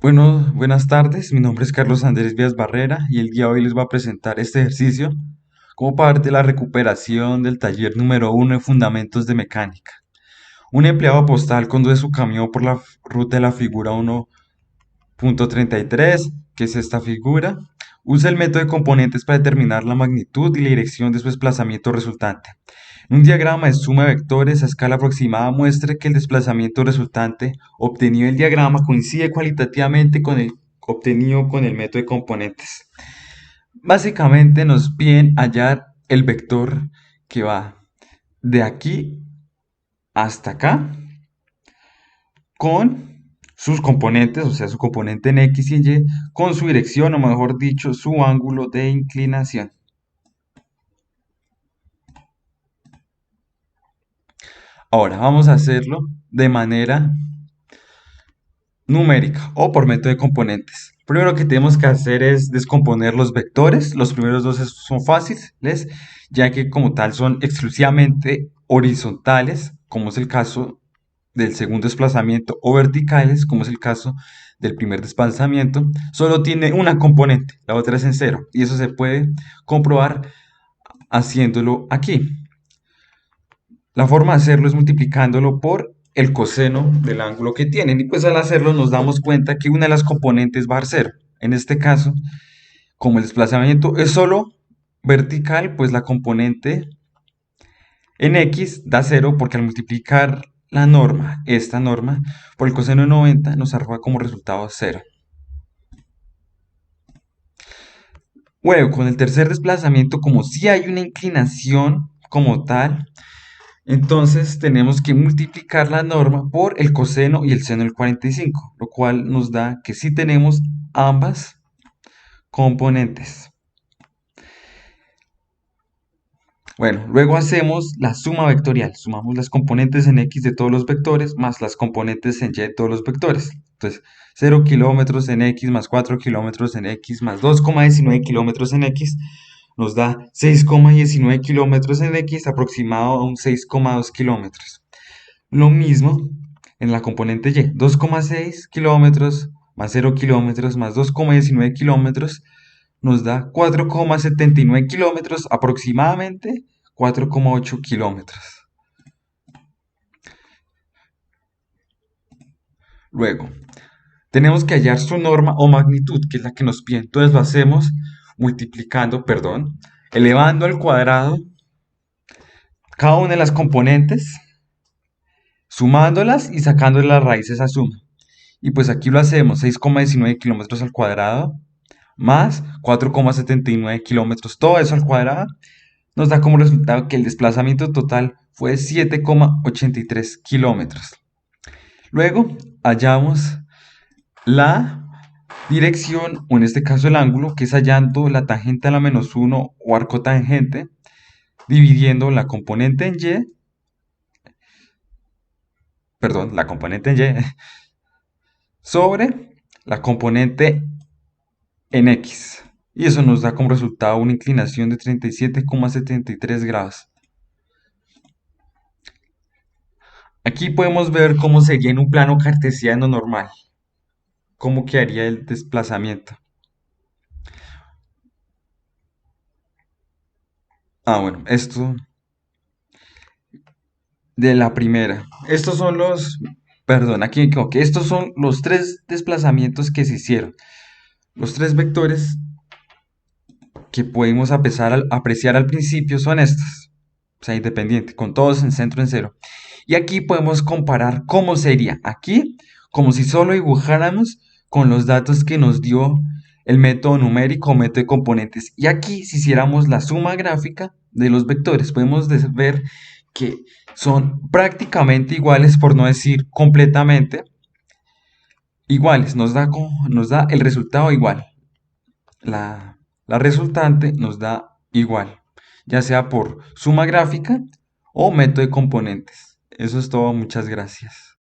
Bueno, buenas tardes, mi nombre es Carlos Andrés Vías Barrera y el día de hoy les voy a presentar este ejercicio como parte de la recuperación del taller número 1 de Fundamentos de Mecánica. Un empleado postal conduce su camión por la ruta de la figura 1.33, que es esta figura. Usa el método de componentes para determinar la magnitud y la dirección de su desplazamiento resultante. Un diagrama de suma de vectores a escala aproximada muestra que el desplazamiento resultante obtenido en el diagrama coincide cualitativamente con el obtenido con el método de componentes. Básicamente nos piden hallar el vector que va de aquí hasta acá con sus componentes, o sea, su componente en X y en Y, con su dirección, o mejor dicho, su ángulo de inclinación. Ahora vamos a hacerlo de manera numérica o por método de componentes. Primero que tenemos que hacer es descomponer los vectores. Los primeros dos son fáciles, ya que como tal son exclusivamente horizontales, como es el caso del segundo desplazamiento, o verticales, como es el caso del primer desplazamiento. Solo tiene una componente, la otra es en cero, y eso se puede comprobar haciéndolo aquí. La forma de hacerlo es multiplicándolo por el coseno del ángulo que tienen. Y pues al hacerlo nos damos cuenta que una de las componentes va a ser cero. En este caso, como el desplazamiento es solo vertical, pues la componente en X da cero porque al multiplicar la norma, esta norma, por el coseno de 90 nos arroja como resultado cero. Luego, con el tercer desplazamiento, como si hay una inclinación como tal, entonces tenemos que multiplicar la norma por el coseno y el seno del 45, lo cual nos da que sí tenemos ambas componentes. Bueno, luego hacemos la suma vectorial. Sumamos las componentes en X de todos los vectores más las componentes en Y de todos los vectores. Entonces, 0 kilómetros en X más 4 kilómetros en X más 2,19 kilómetros en X nos da 6,19 kilómetros en X aproximado a un 6,2 kilómetros. Lo mismo en la componente Y, 2,6 kilómetros más 0 kilómetros más 2,19 kilómetros nos da 4,79 kilómetros, aproximadamente 4,8 kilómetros. Luego, tenemos que hallar su norma o magnitud, que es la que nos pide. Entonces lo hacemos multiplicando, perdón, elevando al cuadrado cada una de las componentes, sumándolas y sacándole las raíces a suma. Y pues aquí lo hacemos 6,19 kilómetros al cuadrado más 4,79 kilómetros, todo eso al cuadrado, nos da como resultado que el desplazamiento total fue 7,83 kilómetros. Luego hallamos la dirección, o en este caso el ángulo, que es hallando la tangente a la menos 1 o arco tangente, dividiendo la componente en Y, perdón, la componente en Y, sobre la componente en X. Y eso nos da como resultado una inclinación de 37,73 grados. Aquí podemos ver cómo sería en un plano cartesiano normal, cómo quedaría el desplazamiento. Bueno, esto de la primera. Estos son perdón, aquí me equivoqué. Estos son los tres desplazamientos que se hicieron. Los tres vectores que podemos apreciar al principio son estos. O sea, independiente, con todos en centro en cero. Y aquí podemos comparar cómo sería. Aquí, como si solo dibujáramos con los datos que nos dio el método numérico o método de componentes. Y aquí, si hiciéramos la suma gráfica de los vectores, podemos ver que son prácticamente iguales, por no decir completamente iguales. Nos da el resultado igual. La resultante nos da igual, ya sea por suma gráfica o método de componentes. Eso es todo, muchas gracias.